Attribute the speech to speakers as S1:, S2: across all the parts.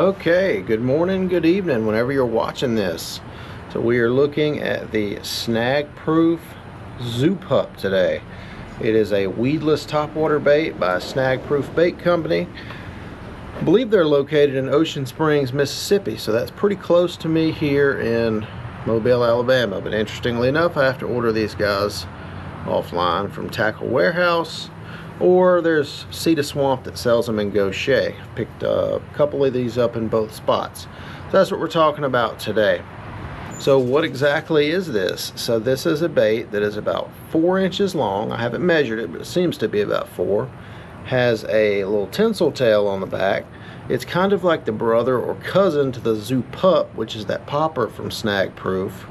S1: Okay, good morning, good evening, whenever you're watching this. So we are looking at the Snag Proof Zoo Pup today. It is a weedless topwater bait by Snag Proof Bait Company. I believe they're located in Ocean Springs, Mississippi, so that's pretty close to me here in Mobile, Alabama. But interestingly enough, I have to order these guys offline from Tackle Warehouse, or there's Cedar Swamp that sells them in Gaucher. Picked a couple of these up in both spots. So that's what we're talking about today. So what exactly is this? So this is a bait that is about 4 inches long. I haven't measured it, but it seems to be about 4. Has a little tinsel tail on the back. It's kind of like the brother or cousin to the Zoo Pup, which is that popper from Snag Proof.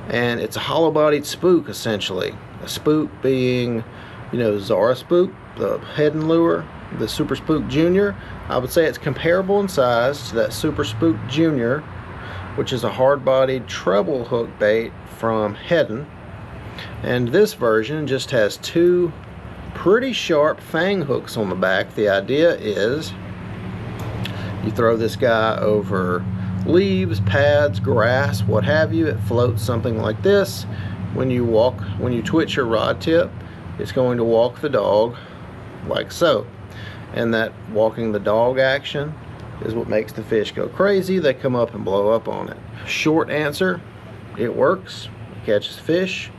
S1: And it's a hollow-bodied spook, essentially. A spook being, Zara Spook, the head and lure, the Super Spook Junior. I would say it's comparable in size to that Super Spook Junior, which is a hard-bodied treble hook bait from Heddon. And this version just has 2 pretty sharp fang hooks on the back. The idea is you throw this guy over leaves, pads, grass, what have you. It floats something like this. When you twitch your rod tip, it's going to walk the dog like so. And that walking the dog action is what makes the fish go crazy. They come up and blow up on it. Short answer, it works. It catches fish.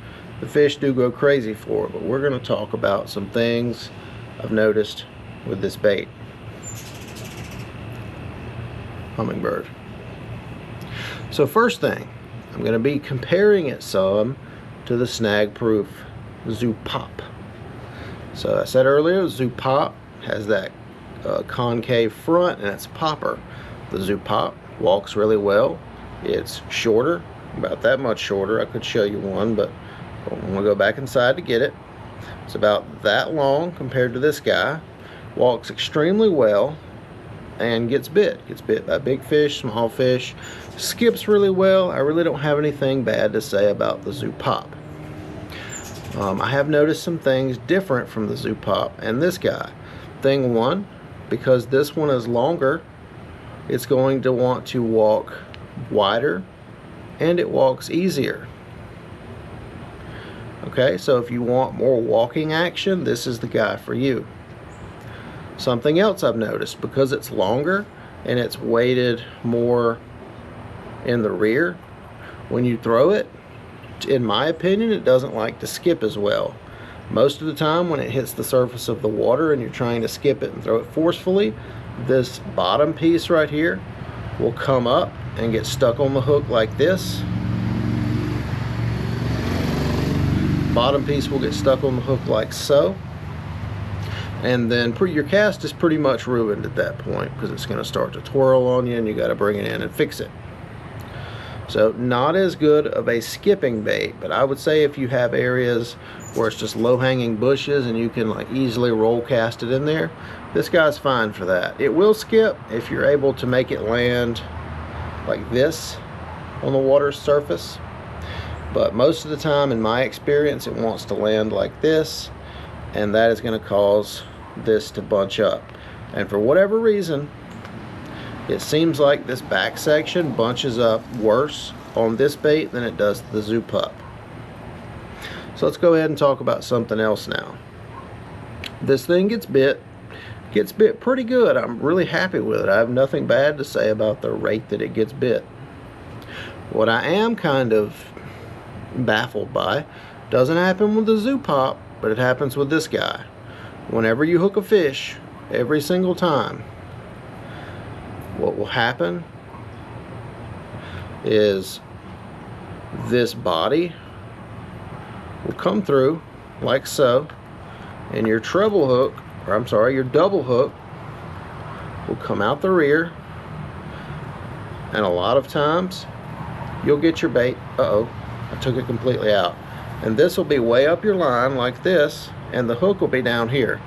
S1: The fish do go crazy for it, but we're going to talk about some things I've noticed with this bait. Hummingbird. So first thing, I'm going to be comparing it some to the Snag Proof Zoo Pup. So I said earlier, Zoo Pup has that concave front and it's a popper. The Zoo Pup walks really well. It's shorter, about that much shorter. I could show you one, but I'm going to go back inside to get it. It's about that long compared to this guy. Walks extremely well and gets bit. Gets bit by big fish, small fish. Skips really well. I really don't have anything bad to say about the Zoo Pup. I have noticed some things different from the Zoo Pup and this guy. Thing one, because this one is longer, it's going to want to walk wider and it walks easier. Okay, so if you want more walking action, this is the guy for you. Something else I've noticed, because it's longer and it's weighted more in the rear, when you throw it, in my opinion, it doesn't like to skip as well. Most of the time when it hits the surface of the water and you're trying to skip it and throw it forcefully, this bottom piece right here will come up and get stuck on the hook like this. Bottom piece will get stuck on the hook like so, and then your cast is pretty much ruined at that point, because it's going to start to twirl on you and you got to bring it in and fix it. So not as good of a skipping bait, but I would say if you have areas where it's just low-hanging bushes and you can like easily roll cast it in there, this guy's fine for that. It will skip if you're able to make it land like this on the water's surface. But most of the time, in my experience, it wants to land like this, and that is going to cause this to bunch up. And for whatever reason, it seems like this back section bunches up worse on this bait than it does the Zoo Pup. So let's go ahead and talk about something else now. This thing gets bit pretty good. I'm really happy with it. I have nothing bad to say about the rate that it gets bit. What I am kind of baffled by, doesn't happen with the Zoo Pup, but it happens with this guy. Whenever you hook a fish, every single time, what will happen is this body will come through like so, and your treble hook, or I'm sorry, your double hook will come out the rear, and a lot of times you'll get your bait. I took it completely out. And this will be way up your line like this, and the hook will be down here.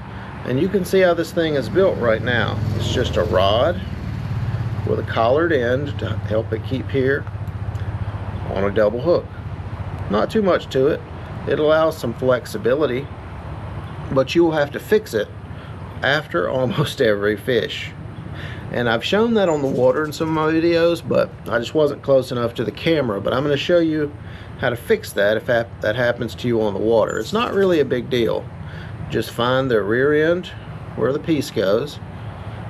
S1: And you can see how this thing is built right now. It's just a rod with a collared end to help it keep here on a double hook. Not too much to it. It allows some flexibility, but you will have to fix it after almost every fish. And I've shown that on the water in some of my videos, but I just wasn't close enough to the camera. But I'm going to show you how to fix that if that happens to you on the water. It's not really a big deal. Just find the rear end where the piece goes,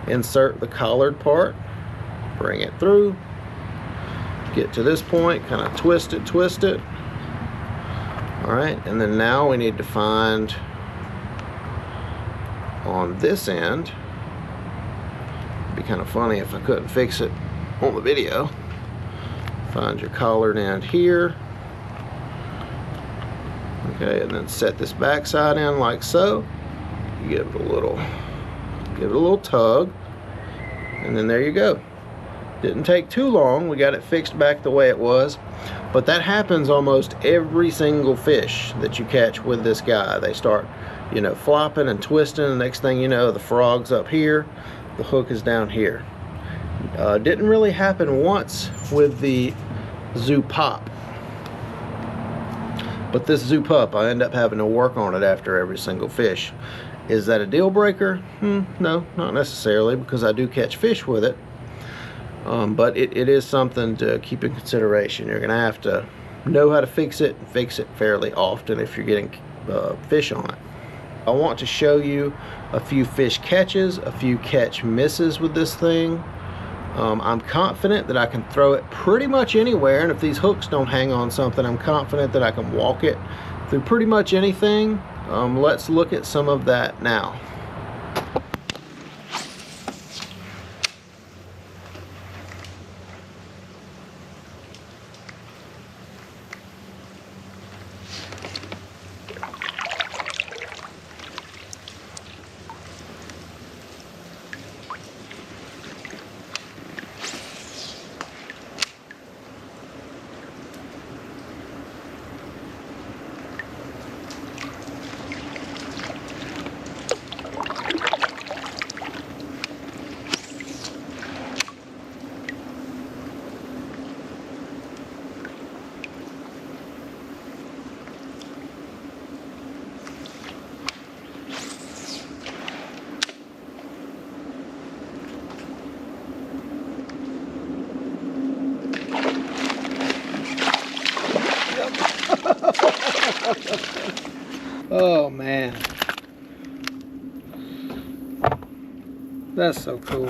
S1: insert the collared part, bring it through, get to this point, kind of twist it. Alright, and then now we need to find on this end, it'd be kind of funny if I couldn't fix it on the video. Find your collared end here. Okay, and then set this back side in like so. Give it a little tug, and then there you go. Didn't take too long. We got it fixed back the way it was. But that happens almost every single fish that you catch with this guy. They start, you know, flopping and twisting. The next thing you know, the frog's up here, the hook is down here. Didn't really happen once with the Zoo Pop. But this Zoo Pup, I end up having to work on it after every single fish. Is that a deal breaker? No, not necessarily, because I do catch fish with it. But it is something to keep in consideration. You're going to have to know how to fix it fairly often if you're getting fish on it. I want to show you a few fish catches, a few catch misses with this thing. I'm confident that I can throw it pretty much anywhere, and if these hooks don't hang on something, I'm confident that I can walk it through pretty much anything. Let's look at some of that now. Oh man, that's so cool.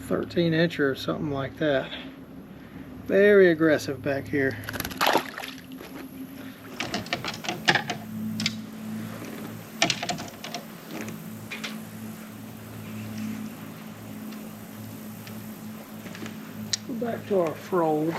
S1: "13" or something like that. Very aggressive back here. Back to our frog.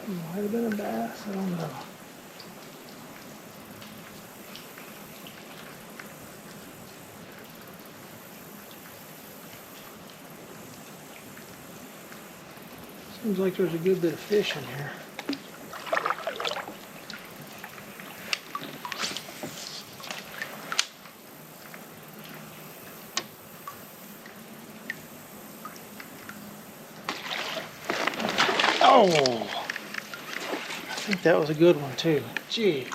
S1: Might have been a bass, I don't know. Seems like there's a good bit of fish in here. Oh! I think that was a good one too. Gee.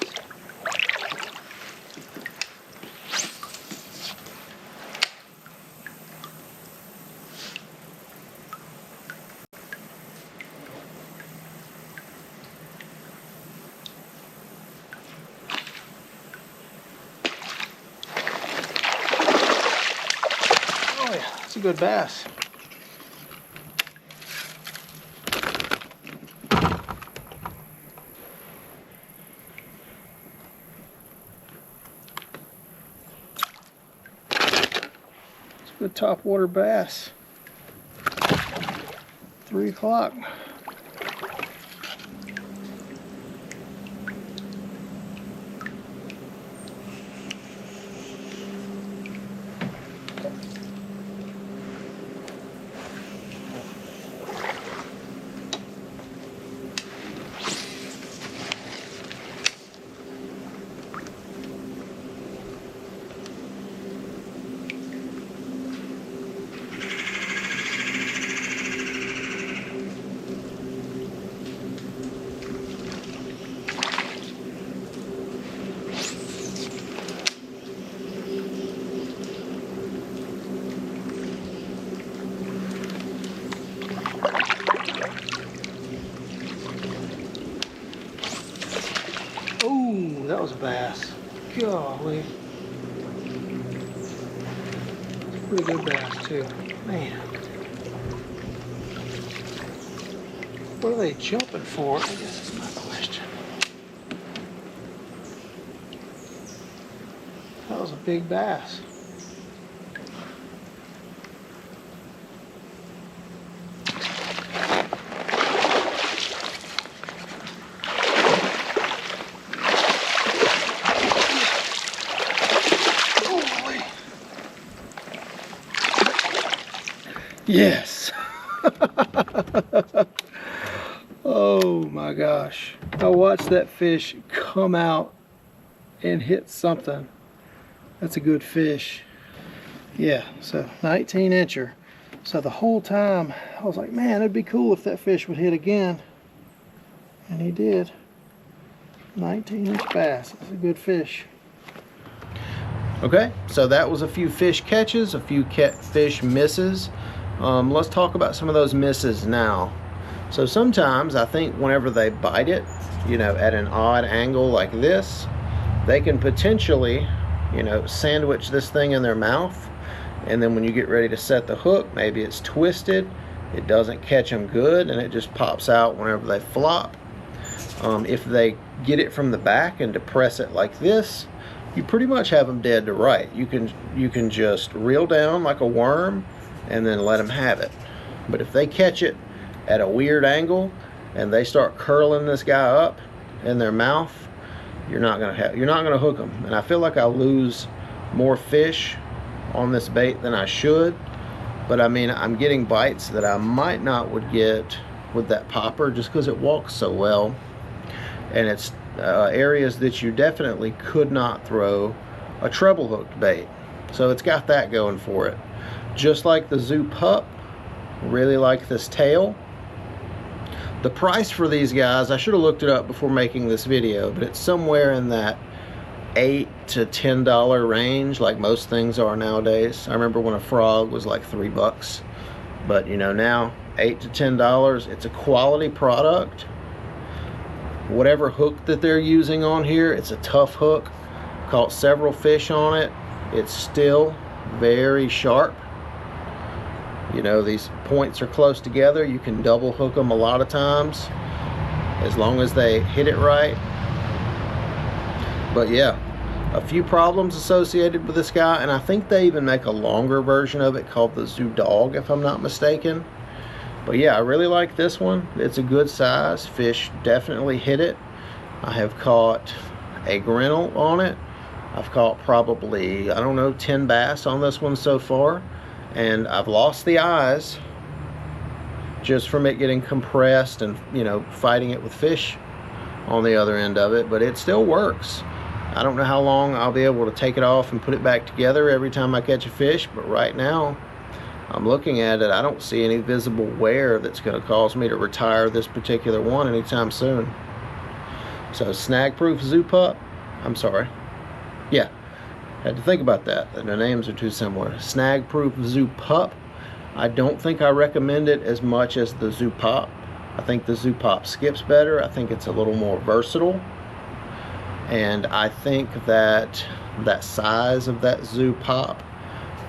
S1: It's a good bass. It's a good topwater bass. 3 o'clock. Oh, that was a bass. Golly. Pretty good bass too. Man. What are they jumping for? I guess is my question. That was a big bass. Yes. Oh my gosh. I watched that fish come out and hit something. That's a good fish. Yeah, so 19 incher. So the whole time I was like, man, it'd be cool if that fish would hit again. And he did. 19-inch bass. That's a good fish. Okay, so that was a few fish catches, a few fish misses. Let's talk about some of those misses now. So sometimes I think whenever they bite it, you know, at an odd angle like this, they can potentially, you know, sandwich this thing in their mouth, and then when you get ready to set the hook, maybe it's twisted, it doesn't catch them good, and it just pops out whenever they flop. If they get it from the back and depress it like this, you pretty much have them dead to right. You can just reel down like a worm and then let them have it. But if they catch it at a weird angle and they start curling this guy up in their mouth, you're not gonna hook them. And I feel like I lose more fish on this bait than I should. But I mean, I'm getting bites that I might not would get with that popper just because it walks so well. And it's areas that you definitely could not throw a treble hooked bait. So it's got that going for it. Just like the Zoo Pup, really like this tail. The price for these guys, I should have looked it up before making this video, but it's somewhere in that $8 to $10 range, like most things are nowadays. I remember when a frog was like $3, but you know, now $8 to $10. It's a quality product. Whatever hook that they're using on here, it's a tough hook. Caught several fish on it. It's still very sharp. You know, these points are close together. You can double hook them a lot of times as long as they hit it right. But yeah, a few problems associated with this guy, and I think they even make a longer version of it called the Zoo Dog, if I'm not mistaken. But yeah, I really like this one. It's a good size. Fish definitely hit it. I have caught a grinnell on it. I've caught probably, I don't know, 10 bass on this one so far. And I've lost the eyes just from it getting compressed and, you know, fighting it with fish on the other end of it. But it still works. I don't know how long I'll be able to take it off and put it back together every time I catch a fish. But right now, I'm looking at it, I don't see any visible wear that's going to cause me to retire this particular one anytime soon. So Snag Proof Zoo Pup, I'm sorry. Yeah, had to think about that. The names are too similar. Snag Proof Zoo Pup. I don't think I recommend it as much as the Zoo Pop. I think the Zoo Pop skips better. I think it's a little more versatile. And I think that size of that Zoo Pop,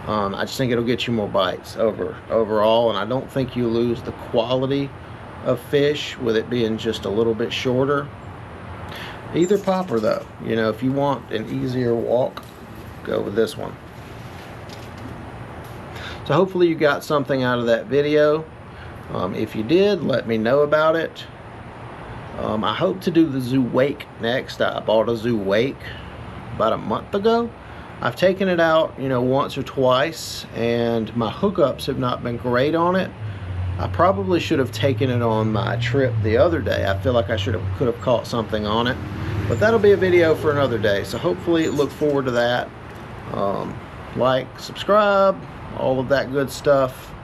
S1: I just think it'll get you more bites overall, and I don't think you lose the quality of fish with it being just a little bit shorter. Either popper though, you know, if you want an easier walk, go with this one. So hopefully you got something out of that video. If you did, let me know about it. I hope to do the Zoo Wake next. I bought a Zoo Wake about a month ago. I've taken it out, you know, once or twice, and my hookups have not been great on it. I probably should have taken it on my trip the other day. I feel like I could have caught something on it, but that'll be a video for another day. So hopefully look forward to that. Like, subscribe, all of that good stuff.